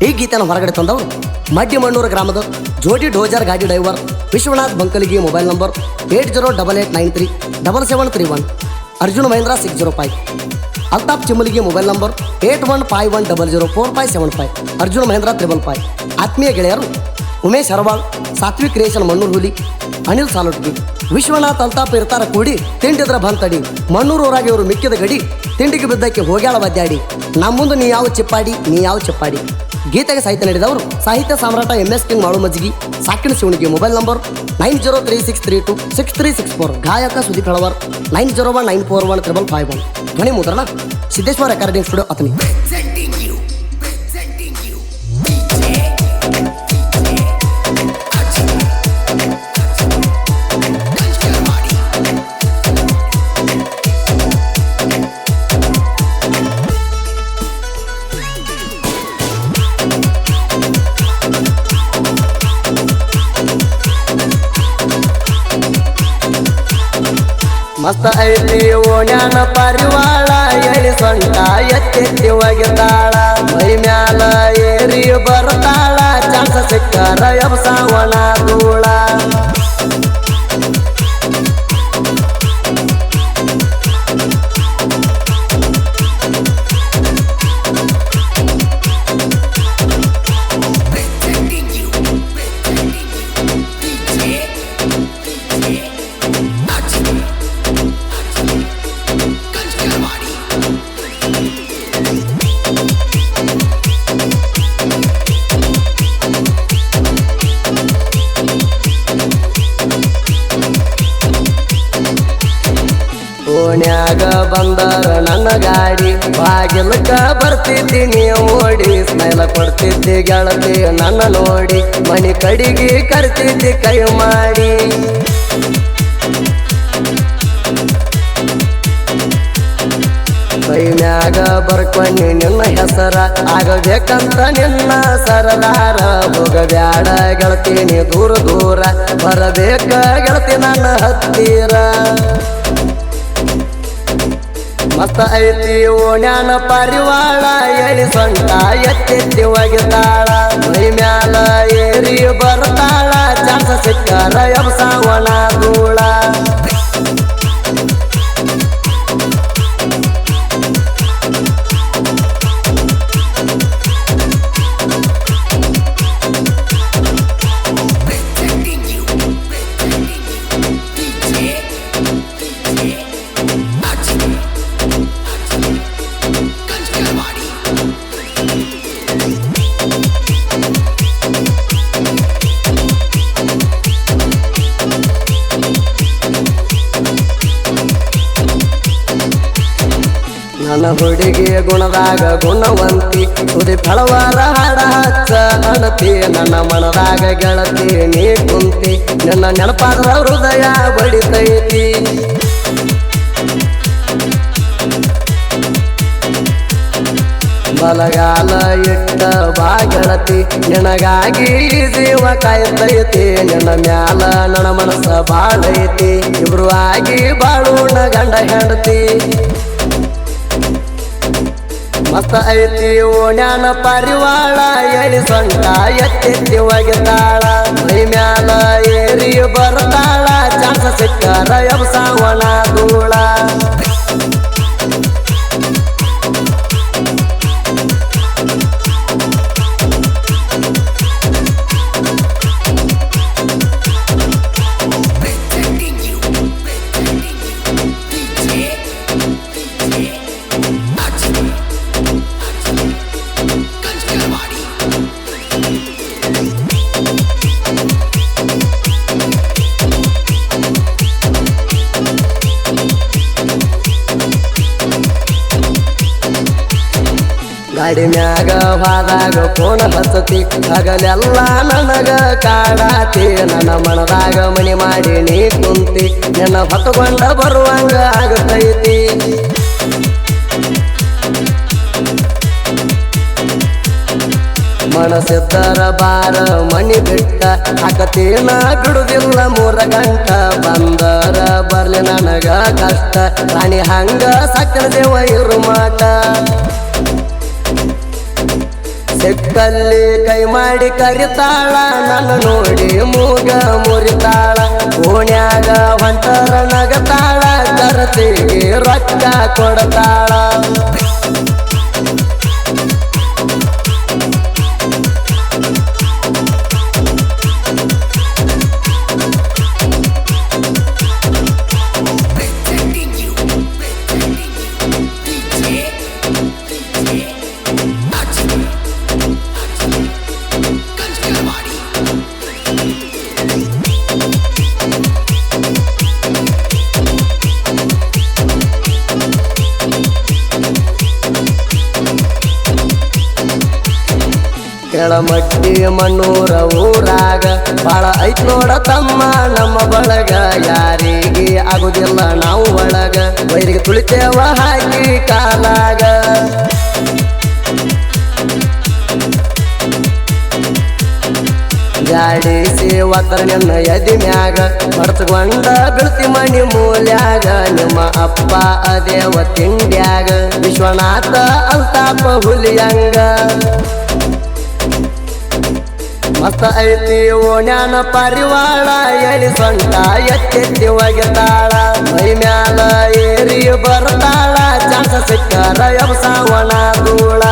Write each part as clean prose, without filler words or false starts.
ಈ ಗೀತೆಯನ್ನು ಹೊರಗಡೆ ತಂದವರು ಮಡ್ಡಿಮಣ್ಣೂರು ಗ್ರಾಮದ ಜೋಡಿ ಡೋಜರ್ ಗಾಡಿ driver Vishwanath Bankaligi. Mobile number 8088937731. Arjun Mahindra 605. Altaf Chimmaligi. Mobile number 8151004575. Arjun Mahindra 555. ಆತ್ಮೀಯ ಗೆಳೆಯರು ಉಮೇಶ್ ಹರವಾಳ್, ಸಾತ್ವಿಕ್ ಕ್ರಿಯೇಷನ್ ಮಣ್ಣೂರು ಹುಲಿ, ಅನಿಲ್ ಸಾಲೋಟ್ಗಿ, ವಿಶ್ವನಾಥ್ ಅಲ್ತಾಫ್ ಇರ್ತಾರ ಕೂಡಿ ತಿಂಡಿದ್ರ ಬಂತಡಿ. ಮಣ್ಣೂರು ಊರಾಗಿ ಇವರು ಮಿಕ್ಕಿದ ಗಡಿ, ತಿಂಡಿಗೆ ಬಿದ್ದಕ್ಕೆ ಹೋಗ್ಯಾಳ ಬದ್ದಾಡಿ. ನಮ್ಮ ಮುಂದೆ ನೀ ಯಾವ ಚಿಪ್ಪಾಡಿ, ನೀ ಯಾವ ಚಿಪ್ಪಾಡಿ. ಗೀತೆಗೆ ಸಾಹಿತ್ಯ ನೀಡಿದವರು ಸಾಹಿತ್ಯ ಸಾಮ್ರಾಟ MS ಕಿಂಗ್ ಮಾಳು ಮಜ್ಜಿಗಿ, ಸಾಕಿನ ಶಿವಣಿಗೆ. Mobile number 9036326364. ಗಾಯಕ ಸುದೀಪ್ ಹಳವರ್ 9019415551. ಧ್ವನಿ ಮುದ್ರಣ ಸಿದ್ದೇಶ್ವರ ರೆಕಾರ್ಡಿಂಗ್ ಸ್ಟುಡಿಯೋ ಅತನಿ. ಮಸ್ತ ಐತಿ ಓಣ್ಯಾನ ಪರಿವಾಳ, ಎಳಿ ಸೊಂಟ ಎತ್ತೆತ್ತಿ ಒಗಿತಾಳ. ಮೈ ಮ್ಯಾಲ ಏರಿ ಬರ್ತಾಳ, ಚಾನ್ಸ ಸಿಕ್ಕರ ಎಬ್ಸಾವಣ ಧೂಳ. ಓಣ್ಯಾಗ ಬಂದರ ನನ್ನ ಗಾಡಿ, ಬಾಗಿಲಕ್ಕ ಬರ್ತಿದ್ದೀನಿ ಓಡಿ. ಸ್ಮೈಲ ಕೊಡ್ತಿದ್ದಿ ಗೆಳತಿ ನನ್ನ ನೋಡಿ, ಮನಿ ಕಡಿಗೆ ಕರ್ತಿದ್ದಿ ಕೈ ಮಾಡಿ. ಕೈನ್ಯಾಗ ಬರ್ಕೊಂಡಿ ನಿನ್ನ ಹೆಸರ, ಆಗಬೇಕಂತ ನಿನ್ನ ಸರದಾರ. ಹೋಗಬ್ಯಾಡ ಗೆಳತಿ ನೀ ದೂರ ದೂರ, ಬರಬೇಕ ಗೆಳತಿ ನನ್ನ ಹತ್ತಿರ. ಮಸ್ತ ಐತಿ ಓಣ್ಯಾನ ಪರಿವಾಳ, ಎಳಿ ಸೊಂಟ ಎತ್ತೆತ್ತಿ ಒಗಿತಾಳ. ಮೈ ಮ್ಯಾಲ ಏರಿ ಬರ್ತಾಳ, ಚಾನ್ಸ ಸಿಕ್ಕರ ಎಬ್ಸಾವಣ ಧೂಳ. ನನ್ನ ಹುಡುಗಿ ಗುಣದಾಗ ಗುಣವಂತಿ, ಸುದೀಪ್ ಹಳವರ ಹಾಡ ಹಚ್ಚ ಅಣತಿ. ನನ್ನ ಮನದಾಗ ಗೆಳತಿ ನೀ ಕುಂತಿ, ನನ್ನ ನೆನಪಾದ ಹೃದಯ ಬಡಿತೈತಿ. ಬಲಗಾಲ ಇಟ್ಟ ಬಾ ಗೆಳತಿ, ನಿನಗಾಗಿ ಜೀವ ಕಾಯ್ತೈತಿ. ನಿನ್ನ ಮ್ಯಾಲ ನನ್ನ ಮನಸ್ಸ ಬಾಳೈತಿ, ಇಬ್ರು ಆಗಿ ಬಾಳೋಣ ಗಂಡ ಹೆಂಡತಿ. ಮಸ್ತ ಐತಿ ಓಣ್ಯಾನ ಪರಿವಾಳ, ಎಳಿ ಸೊಂಟ ಎತ್ತೆತ್ತಿ ಒಗಿತಾಳ. ಮೈ ಮ್ಯಾಲ ಏರಿ ಬರ್ತಾಳ, ಚಾನ್ಸ ಸಿಕ್ಕರ ಎಬ್ಸಾವಣ ಧೂಳ. ಗಾಡಿ ಮ್ಯಾಗ ಹೋದಾಗ ಫೋನ್ ಹಚ್ಚತಿ, ಹಗಲೆಲ್ಲ ನನಗ ಕಾಡಾತಿ. ನನ್ನ ಮನದಾಗ ಮನಿ ಮಾಡಿ ನೀ ಕುಂತಿ, ನಿನ್ನ ಹೊತ್ತುಕೊಂಡ ಬರುವಂಗ ಆಗತೈತಿ. ಮನಸ್ಸಿದ್ದರ ಬಾರ ಮನಿ ಬಿಟ್ಟ, ಹಾಕತೀನ ಬಿಡುದಿಲ್ಲ 3 ಗಂಟ. ಬಂದರ ಬರ್ಲಿ ನನಗ ಕಷ್ಟ, ರಾಣಿ ಹಂಗ ಸಕ್ಕರ ದೇವ ಇರು ಮಾಟ. ಸಿಕ್ಕಲ್ಲಿ ಕೈ ಮಾಡಿ ಕರಿತಾಳ ನನ್ನ ನೋಡಿ ಮೂಗ ಮುರಿತಾಳ ಓಣ್ಯಾಗ ಹೊಂಟರ ನಗತಾಳ ಖರ್ಚಿಗೆ ರೊಕ್ಕ ಕೊಡ್ತಾಳ ಕೆಳಮಟ್ಟಿ ಮಣ್ಣೂರ ಊರಾಗ ಬಾಳ ಐತ್ ನೋಡ ತಮ್ಮ ನಮ್ಮ ಬಳಗ ಯಾರಿಗೆ ಆಗುದಿಲ್ಲ ನಾವು ಒಳಗ ವೈರಿಗೆ ತುಳಿತೇವ ಹಾಕಿ ಕಾಲಾಗ ಜಾಡಿಸಿ ಒತ್ತರ ನಿನ್ನ ಎದಿ ಮ್ಯಾಗ ಮಡ್ತಗೊಂಡ ಬೀಳ್ತಿ ಮಣಿ ಮೂಲ್ಯಾಗ ನಿಮ್ಮ ಅಪ್ಪ ಅದೇವ ತಿಂಡ್ಯಾಗ ವಿಶ್ವನಾಥ ಅಲ್ತಾಪ ಹುಲಿಯಂಗ ಮಸ್ತ ಐತಿ ಓಣ್ಯಾನ ಪರಿವಾಳ ಎಳಿ ಸೊಂಟ ಎತ್ತೆತ್ತಿ ಒಗೆತಾಳ ಮೈ ಮ್ಯಾಲ ಏರಿ ಬರ್ತಾಳ ಚಾನ್ಸ ಸಿಕ್ಕರ ಎಬ್ಸಾವಣ ಧೂಳ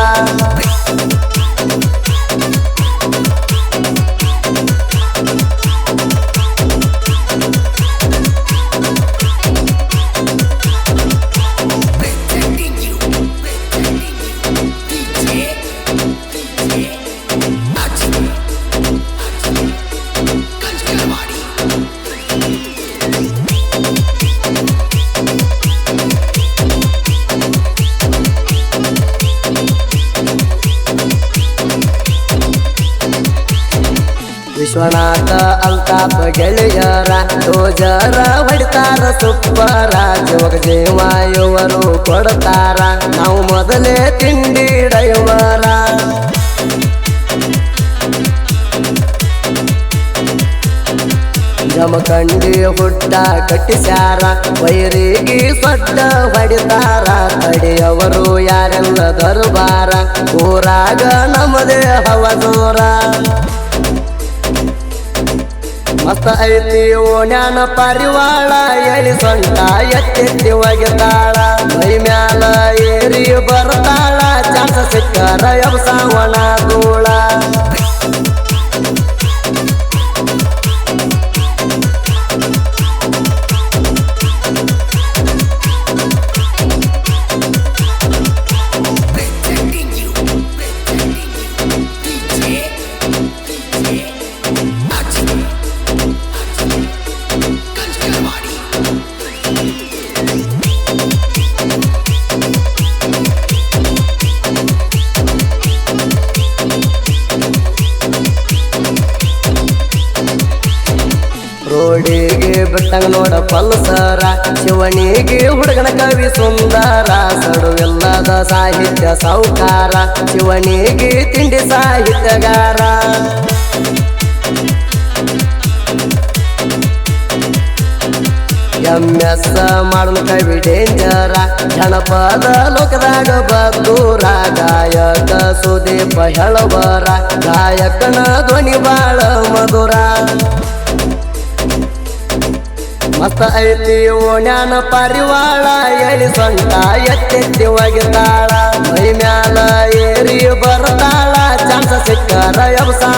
ವಿಶ್ವನಾಥ ಅಲ್ತಾಪ ಗೆಳೆಯರ ಡೋಜರ ಹೊಡಿತಾರ ಸುಪ್ಪರ ಜೋಗ ಜೀವ ಇವರು ಕೊಡ್ತಾರ ನಾವು ಮೊದಲೇ ತಿಂಡಿ ಡೈವರ ಜಮಖಂಡಿ ಹುಟ್ಟ ಕಟ್ಟಿಸ್ಯಾರ ವೈರಿಗೆ ಸೊಡ್ಡ ಹೊಡಿತಾರ ತಡೆಯವರು ಯಾರೆಲ್ಲ ದರ್ಬಾರ ಊರಾಗ ನಮ್ಮದೇ ಹವದೂರ ಮಸ್ತ ಐತಿ ಓಣ್ಯಾನ ಪರಿವಾಳ ಎಳಿ ಸೊಂಟ ಎತ್ತೆತ್ತಿ ಒಗೆತಾಳ ಮೈ ಮ್ಯಾಲ ಏರಿ ಬರ್ತಾಳ ಚಾನ್ಸ ಸಿಕ್ಕರ ಎಬ್ಸಾವಣ ಧೂಳ ರೋಡಿಗೆ ಬಿಟ್ಟಂಗ ನೋಡ ಪಲ್ಸರ ಶಿವನಿಗೆ ಹುಡುಗನ ಕವಿ ಸುಂದರ ಸಡುವಿಲ್ಲದ ಸಾಹಿತ್ಯ ಸೌಕಾರ ಶಿವನಿಗೆ ತಿಂಡಿ ಸಾಹಿತ್ಯಗಾರ MS ಮಾಡಲು ಕವಿ ಡೇಂಜರ ಜನಪದ ಲೋಕದಾಗ ಬದ್ದೂರ ಗಾಯಕ ಸುದೀಪ ಹೇಳವರ ಗಾಯಕನ ಧ್ವನಿ ಬಾಳ ಮಧುರ ಮಸ್ತ ಐತಿ ಓಣ್ಯಾನ ಪರಿವಾಳ ಎಳಿ ಸೊಂಟ ಎತ್ತೆತ್ತಿ ಒಗೆತಾಳ ಮೈ ಮ್ಯಾಲ ಏರಿ ಬರ್ತಾಳ ಚಾನ್ಸ ಸಿಕ್ಕರ ಎಬ್ಸಾವಣ